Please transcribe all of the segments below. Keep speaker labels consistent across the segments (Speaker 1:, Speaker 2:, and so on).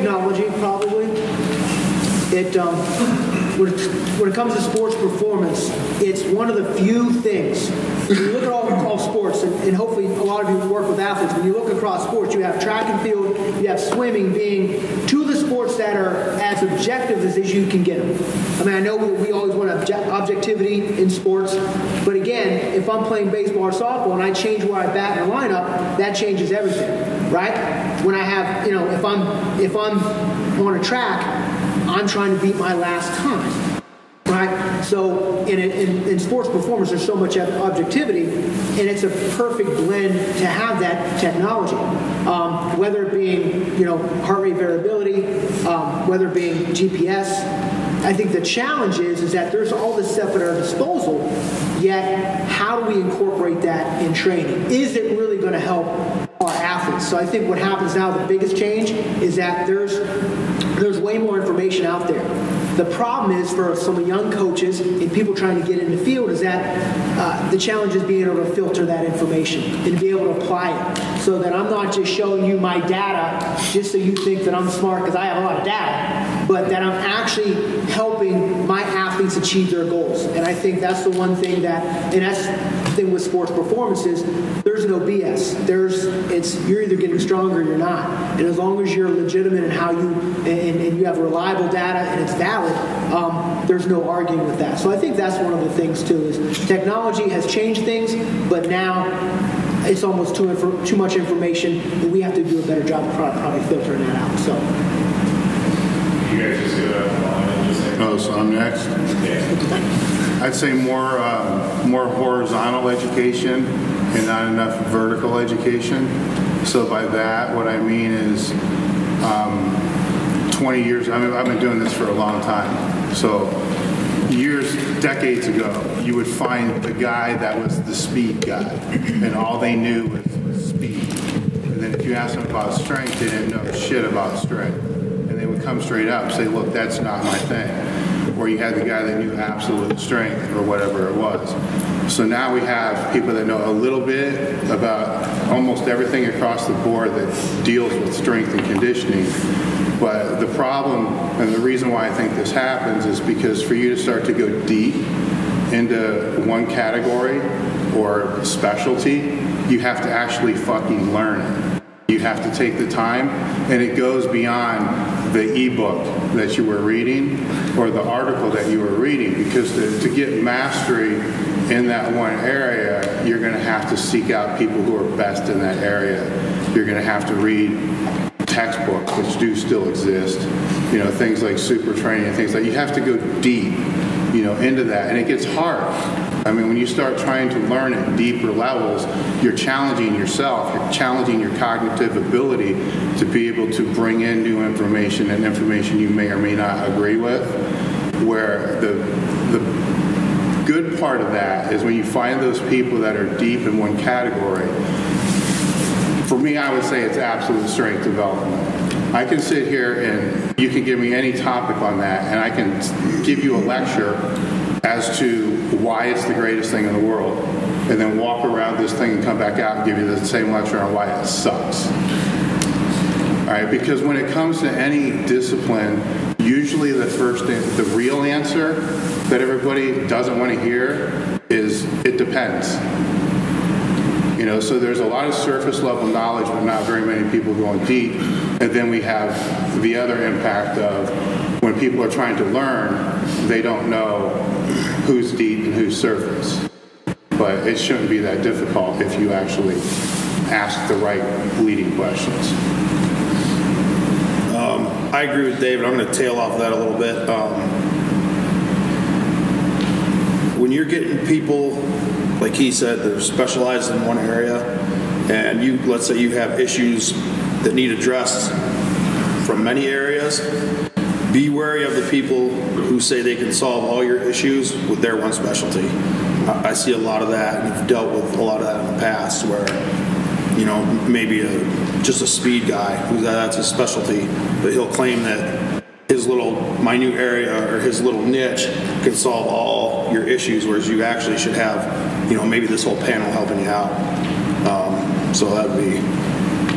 Speaker 1: technology, probably. When it comes to sports performance, it's one of the few things. When you look at all sports, and hopefully a lot of you work with athletes, when you look across sports, you have track and field, you have swimming being two of the sports that are as objective as you can get them. I mean, I know we always want objectivity in sports, but again, if I'm playing baseball or softball and I change where I bat in the lineup, that changes everything, right? When I have, if I'm on a track, I'm trying to beat my last time, right? So in sports performance, there's so much objectivity, and it's a perfect blend to have that technology. Whether it being, heart rate variability, whether it being GPS. I think the challenge is that there's all this stuff at our disposal, yet how do we incorporate that in training? Is it really going to help our athletes? So I think what happens now, the biggest change, is that there's way more information out there. The problem is for some young coaches and people trying to get in the field is that the challenge is being able to filter that information and be able to apply it so that I'm not just showing you my data just so you think that I'm smart because I have a lot of data, but that I'm actually helping my athletes achieve their goals. And I think that's the one thing and that's the thing with sports performance is there's no BS. You're either getting stronger or you're not. And as long as you're legitimate in how you, and you have reliable data and it's valid, there's no arguing with that. So I think that's one of the things too is technology has changed things, but now it's almost too much information, and we have to do a better job of probably filtering that out. So
Speaker 2: you guys just get up.
Speaker 3: Oh, so I'm next.
Speaker 2: Yeah.
Speaker 3: I'd say more horizontal education and not enough vertical education. So by that, what I mean is 20 years, I've been doing this for a long time. So decades ago, you would find the guy that was the speed guy, and all they knew was speed. And then if you asked them about strength, they didn't know shit about strength. And they would come straight up and say, look, that's not my thing. Or you had the guy that knew absolute strength or whatever it was. So now we have people that know a little bit about almost everything across the board that deals with strength and conditioning. But the problem and the reason why I think this happens is because for you to start to go deep into one category or specialty, you have to actually fucking learn it. You have to take the time, and it goes beyond the ebook that you were reading or the article that you were reading, because to get mastery in that one area, you're going to have to seek out people who are best in that area. You're going to have to read textbooks, which do still exist, things like super training, things like you have to go deep, into that, and it gets hard. I mean, when you start trying to learn at deeper levels, you're challenging yourself, you're challenging your cognitive ability to be able to bring in new information and information you may or may not agree with, where the good part of that is when you find those people that are deep in one category. For me, I would say it's absolute strength development. I can sit here and you can give me any topic on that, and I can give you a lecture as to why it's the greatest thing in the world, and then walk around this thing and come back out and give you the same lecture on why it sucks. All right, because when it comes to any discipline, usually the real answer that everybody doesn't want to hear is, it depends. So there's a lot of surface level knowledge, but not very many people going deep. And then we have the other impact of when people are trying to learn, they don't know who's deep and who's surface. But it shouldn't be that difficult if you actually ask the right leading questions.
Speaker 4: I agree with David. I'm going to tail off that a little bit. When you're getting people, like he said, they're specialized in one area, and let's say you have issues that need addressed from many areas, be wary of the people who say they can solve all your issues with their one specialty. I see a lot of that, and I've dealt with a lot of that in the past, where maybe just a speed guy, that's his specialty, but he'll claim that his little minute area or his little niche can solve all your issues, whereas you actually should have, maybe this whole panel helping you out. So that would be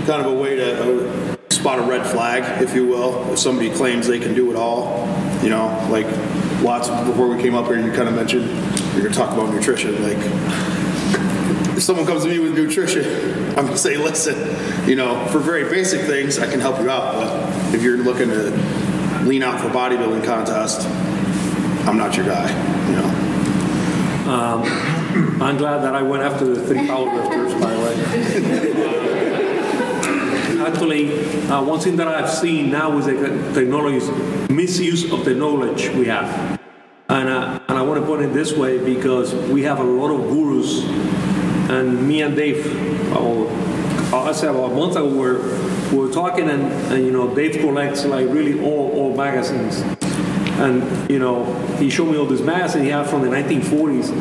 Speaker 4: kind of a way to spot a red flag, if you will. If somebody claims they can do it all, you know, like lots before we came up here, you kind of mentioned you're going to talk about nutrition. Like, if someone comes to me with nutrition, I'm going to say, listen, you know, for very basic things, I can help you out. But if you're looking to lean out for a bodybuilding contest, I'm not your guy, you know.
Speaker 5: I'm glad that I went after the 3 powerlifters, by the way. Actually, one thing that I've seen now is the technology's misuse of the knowledge we have. And I want to put it this way because we have a lot of gurus. And me and Dave, I said about a month ago, we were talking, and you know, Dave collects like really all magazines. And you know, he showed me all these magazines he had from the 1940s.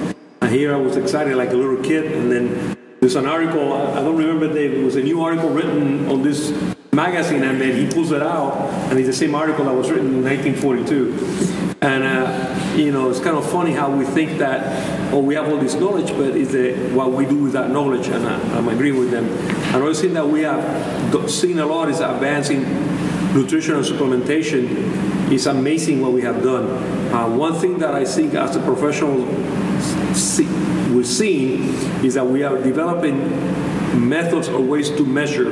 Speaker 5: And here I was excited like a little kid. And then there's an article, I don't remember, Dave, it was a new article written on this magazine, and then he pulls it out, and it's the same article that was written in 1942. And you know, it's kind of funny how we think that, oh, we have all this knowledge, but it's what we do with that knowledge, and I'm agreeing with them. Another thing that we have seen a lot is advancing nutrition and supplementation. It's amazing what we have done. One thing that I think as a professional we're seeing is that we are developing methods or ways to measure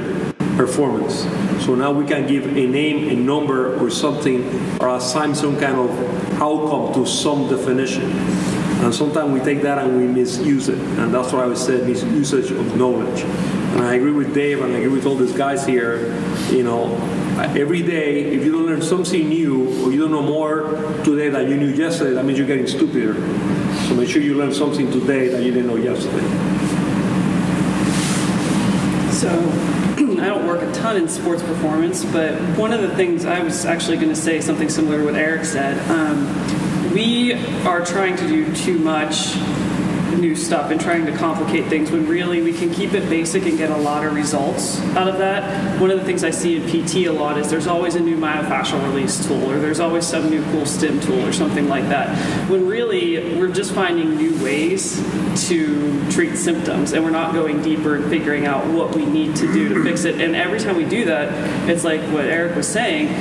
Speaker 5: performance. So now we can give a name, a number, or something, or assign some kind of outcome to some definition. And sometimes we take that and we misuse it. And that's what I was saying, misusage of knowledge. And I agree with Dave, and I agree with all these guys here. You know, every day, if you don't learn something new, or you don't know more today than you knew yesterday, that means you're getting stupider. So make sure you learn something today that you didn't know yesterday.
Speaker 6: So I don't work a ton in sports performance, but one of the things I was actually going to say something similar to what Eric said. We are trying to do too much new stuff and trying to complicate things when really we can keep it basic and get a lot of results out of that. One of the things I see in PT a lot is there's always a new myofascial release tool, or there's always some new cool stim tool or something like that, when really we're just finding new ways to treat symptoms, and we're not going deeper and figuring out what we need to do to fix it. And every time we do that, it's like what Eric was saying,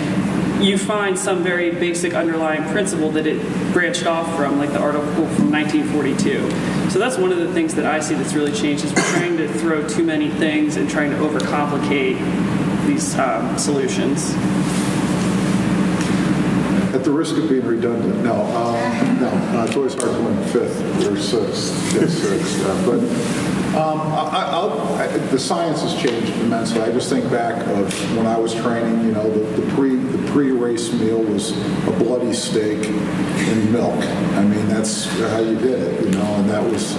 Speaker 6: you find some very basic underlying principle that it branched off from, like the article from 1942. So that's one of the things that I see that's really changed, is we're trying to throw too many things and trying to overcomplicate these solutions.
Speaker 7: At the risk of being redundant, no, it's always hard to win fifth or sixth. The science has changed immensely. I just think back of when I was training. You know, the pre-race meal was a bloody steak and milk. I mean, that's how you did it. You know, and that was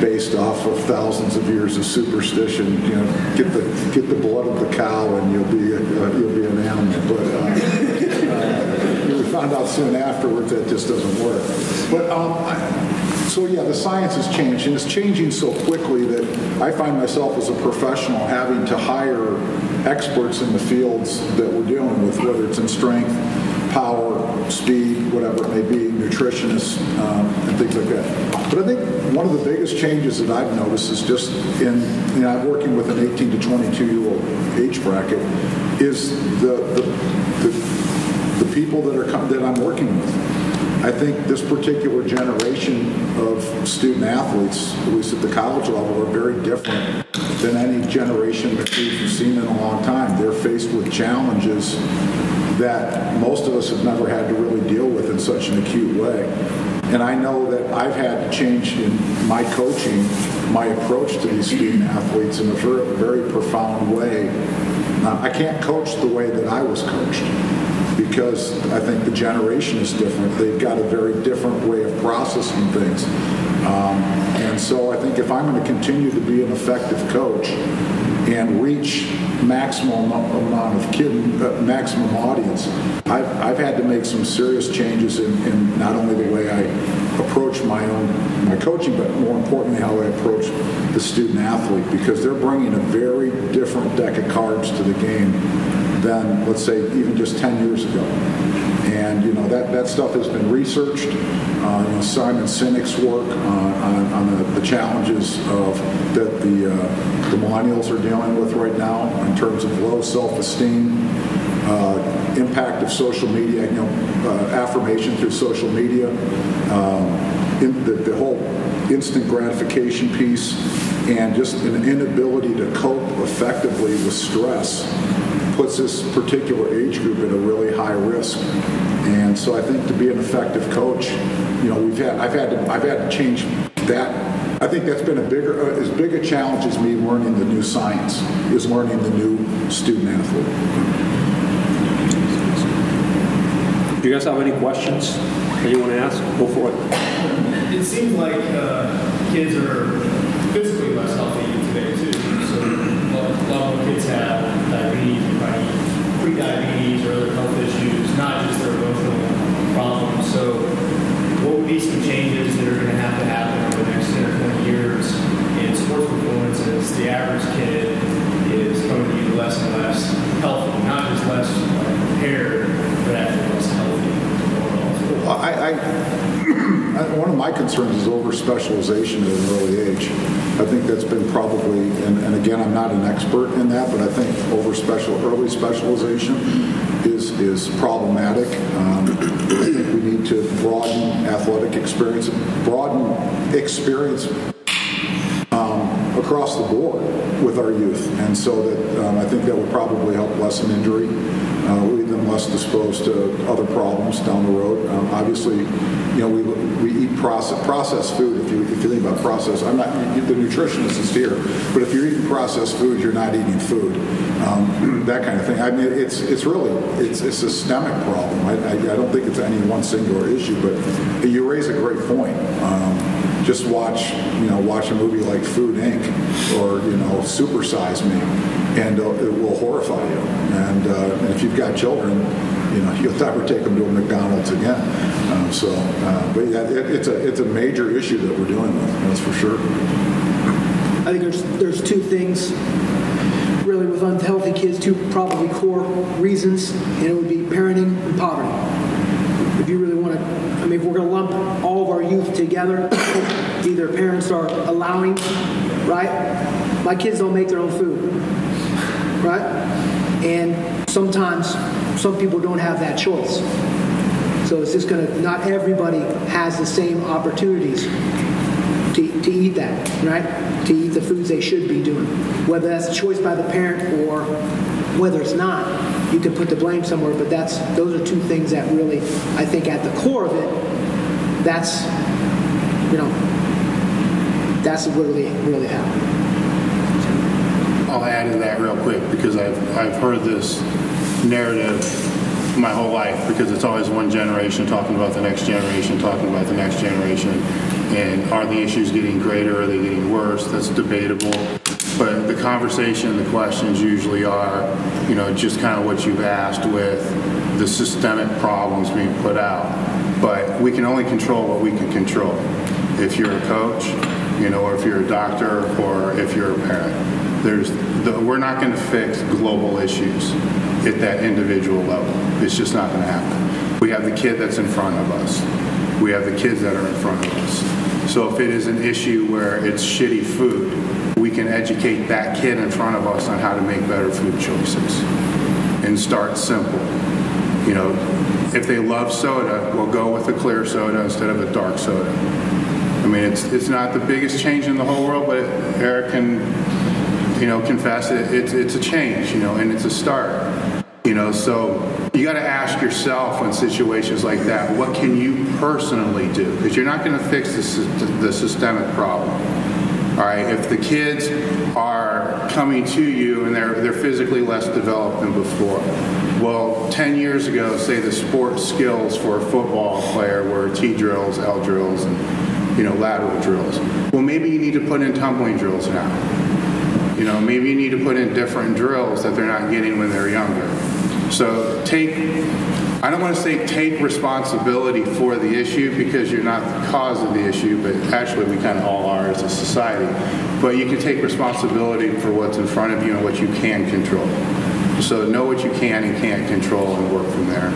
Speaker 7: based off of thousands of years of superstition. You know, get the blood of the cow and you'll be an animal. But we found out soon afterwards that just doesn't work. But so yeah, the science has changed, and it's changing so quickly that I find myself as a professional having to hire experts in the fields that we're dealing with, whether it's in strength, power, speed, whatever it may be, nutritionists, and things like that. But I think one of the biggest changes that I've noticed is just I'm working with an 18 to 22-year-old age bracket, is the people that I'm working with. I think this particular generation of student athletes, at least at the college level, are very different than any generation that we've seen in a long time. They're faced with challenges that most of us have never had to really deal with in such an acute way. And I know that I've had to change in my coaching, my approach to these student athletes in a very, very profound way. I can't coach the way that I was coached, because I think the generation is different. They've got a very different way of processing things. And so I think if I'm going to continue to be an effective coach and reach maximum amount of maximum audience, I've had to make some serious changes in not only the way I approach my coaching, but more importantly how I approach the student athlete, because they're bringing a very different deck of cards to the game than, let's say, even just 10 years ago. And that stuff has been researched. Simon Sinek's work on the challenges that the millennials are dealing with right now in terms of low self-esteem, impact of social media, affirmation through social media, the whole instant gratification piece, and just an inability to cope effectively with stress puts this particular age group at a really high risk. And so I think to be an effective coach, I've had to change that. I think that's been as big a challenge as me learning the new science, is learning the new student athlete.
Speaker 5: Do you guys have any questions that you want to ask? Go for it.
Speaker 8: It seems like kids are physically less healthy today too. So a lot of kids have diabetes, pre-diabetes, or other health issues, not just their emotional problems. So what would be some changes that are going to happen over the next 10 or 20 years in sports performances? The average kid is going to be less and less healthy, not just less prepared, but actually less healthy.
Speaker 7: One of my concerns is over-specialization at an early age. I think that's been probably, and again, I'm not an expert in that, but I think early specialization is problematic. I think we need to broaden athletic experience, across the board with our youth, and so that I think that would probably help lessen injury, leave them less disposed to other problems down the road. Obviously, we eat processed food. If you think about processed, I'm not the nutritionist is here, but if you're eating processed food, you're not eating food. That kind of thing. I mean, it's a systemic problem. I don't think it's any one singular issue, but you raise a great point. Just watch a movie like Food Inc. or Super Size Me, and it will horrify you. And if you've got children, you'll never take them to a McDonald's again. But yeah, it's a major issue that we're dealing with. That's for sure.
Speaker 1: I think there's two things really with unhealthy kids, two probably core reasons, and it would be parenting and poverty. If you really want to, if we're going to lump all of our youth together, either parents are allowing, right? My kids don't make their own food, right? And sometimes some people don't have that choice. So it's just not everybody has the same opportunities to eat that, right? To eat the foods they should be doing. Whether that's a choice by the parent or whether it's not, you can put the blame somewhere, but those are two things that really, I think at the core of it, that's what really happened.
Speaker 3: I'll add to that real quick because I've heard this narrative my whole life, because it's always one generation talking about the next generation, and are the issues getting greater, are they getting worse? That's debatable. But the conversation, the questions usually are, just kind of what you've asked with the systemic problems being put out. But we can only control what we can control. If you're a coach, or if you're a doctor, or if you're a parent, we're not going to fix global issues at that individual level. It's just not going to happen. We have the kid that's in front of us. We have the kids that are in front of us. So if it is an issue where it's shitty food, we can educate that kid in front of us on how to make better food choices and start simple. If they love soda, we'll go with a clear soda instead of a dark soda. I mean, it's not the biggest change in the whole world, but Eric can, confess it's a change, and it's a start. So you got to ask yourself in situations like that, what can you personally do? Because you're not going to fix the systemic problem. All right, if the kids are coming to you and they're physically less developed than before, well, 10 years ago, say the sports skills for a football player were T drills, L drills, and lateral drills. Well, maybe you need to put in tumbling drills now. Maybe you need to put in different drills that they're not getting when they're younger. So I don't want to say take responsibility for the issue, because you're not the cause of the issue, but actually we kind of all are as a society. But you can take responsibility for what's in front of you and what you can control. So know what you can and can't control and work from there.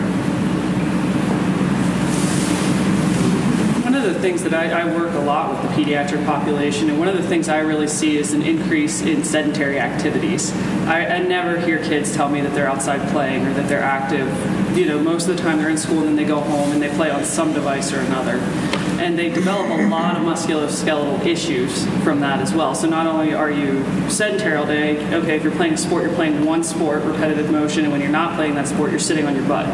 Speaker 6: One of of the things that I work a lot with the pediatric population, and one of the things I really see is an increase in sedentary activities. I never hear kids tell me that they're outside playing or that they're active. Most of the time they're in school and then they go home and they play on some device or another. And they develop a lot of musculoskeletal issues from that as well. So not only are you sedentary all day, okay, if you're playing a sport, you're playing one sport, repetitive motion, and when you're not playing that sport, you're sitting on your butt.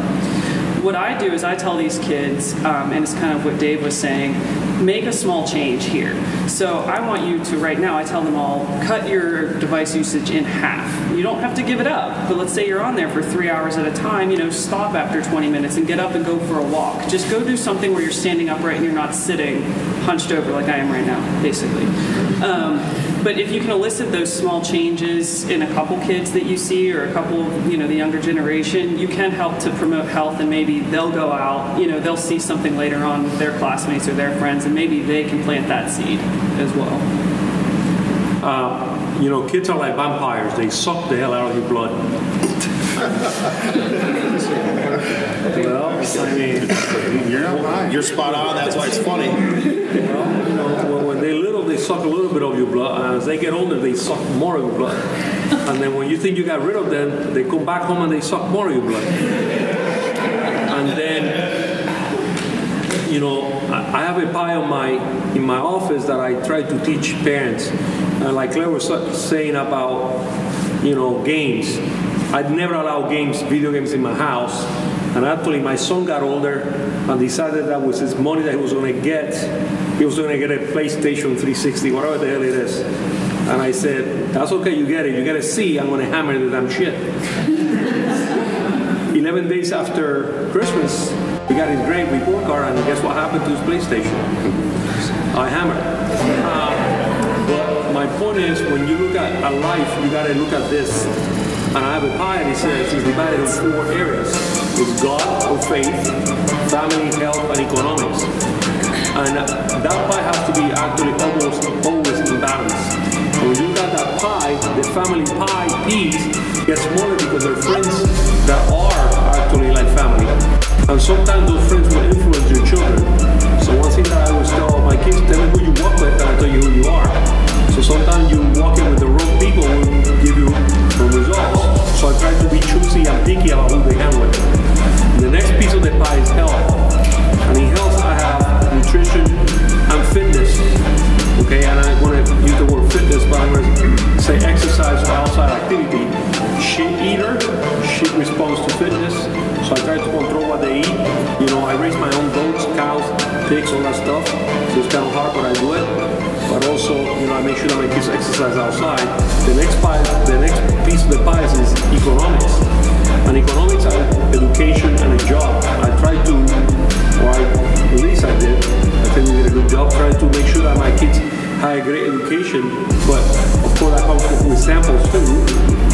Speaker 6: What I do is I tell these kids, and it's kind of what Dave was saying, make a small change here. So I want you to, right now, I tell them all, cut your device usage in half. You don't have to give it up, but let's say you're on there for 3 hours at a time, stop after 20 minutes and get up and go for a walk. Just go do something where you're standing upright and you're not sitting hunched over like I am right now, basically. But if you can elicit those small changes in a couple kids that you see or a couple of, the younger generation, you can help to promote health, and maybe they'll go out, they'll see something later on with their classmates or their friends, and maybe they can plant that seed as well.
Speaker 5: Kids are like vampires. They suck the hell out of your blood. Well, I mean,
Speaker 4: You're spot on. That's why it's funny.
Speaker 5: When they're little, they suck a little bit of your blood. As they get older, they suck more of your blood. And then when you think you got rid of them, they come back home and they suck more of your blood. And then, I have a pie in my office that I try to teach parents. Like Claire was saying about, games. I'd never allow video games in my house. And actually, my son got older and decided that was his money that he was going to get. He was going to get a PlayStation 360, whatever the hell it is. And I said, that's okay, you get it. You get a C, I'm going to hammer the damn shit. 11 days after Christmas, he got his great report card, and guess what happened to his PlayStation? I hammered. But my point is, when you look at life, you got to look at this. And I have a pie, and it says it's divided in 4 areas. It's God or faith, family, health, and economics. And that pie has to be actually almost always in balance. And when you got that pie, the family pie piece gets smaller because they're friends that are actually like family. And sometimes those friends will influence your children. So one thing that I always tell my kids, tell me who you walk with and I tell you who you are. So sometimes you walking with the wrong people will give you the results. So I try to be choosy and picky about who they hang with. The next piece of the pie is health. And in health I have nutrition and fitness. Okay, and I'm going to use the word fitness, but I'm going to say exercise or outside activity. Sheep eater, sheep responds to fitness. So I try to control what they eat. I raise my own goats, cows, pigs, all that stuff. So it's kind of hard, but I do it. But also, I make sure that my kids exercise outside. The next piece of the pie is economics. And economics are education and a job. I try to, or at least I did, I think we did a good job trying to make sure that my kids had a great education. But of course, I come with samples too.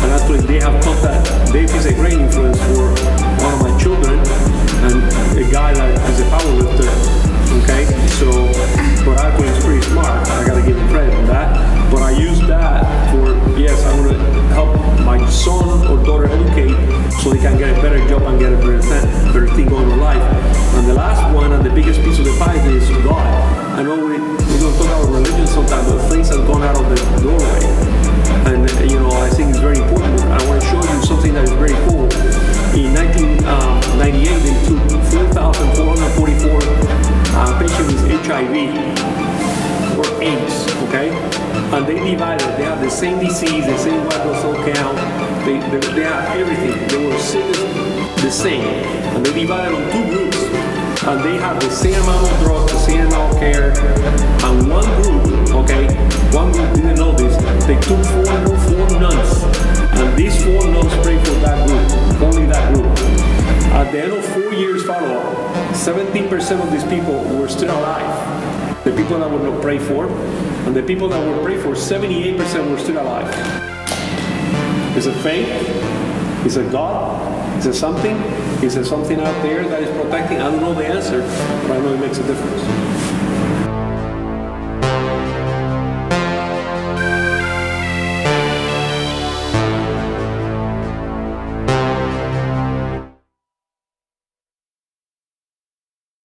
Speaker 5: And actually, they have taught that Dave is a great influence for one of my children and a guy that is a powerlifter. Okay, so, but actually he's pretty smart. I gotta give him credit for that. But I use that for, yes, I'm gonna help my son or daughter educate so they can get a better job and get a better thing going in life. And the last one and the biggest piece of the pie is God. I know we don't talk about religion sometimes, but things have gone out of the doorway. And I think it's very important. I want to show you something that is very cool. In 1998, they took 4,444 patients with HIV or AIDS, okay? And they divided. They have the same disease, the same white blood cell count. They have everything. They were sick the same. And they divided on 2 groups. And they have the same amount of drugs, the same amount of care. And one group didn't know this. They took 4 nuns. And these 4 nuns prayed for that group, only that group. At the end of 4 years follow-up, 17% of these people were still alive. The people that were not prayed for, and the people that were prayed for, 78% were still alive. Is it faith? Is it God? Is it something? Is there something out there that is protecting? I don't know the answer, but I know it makes a difference.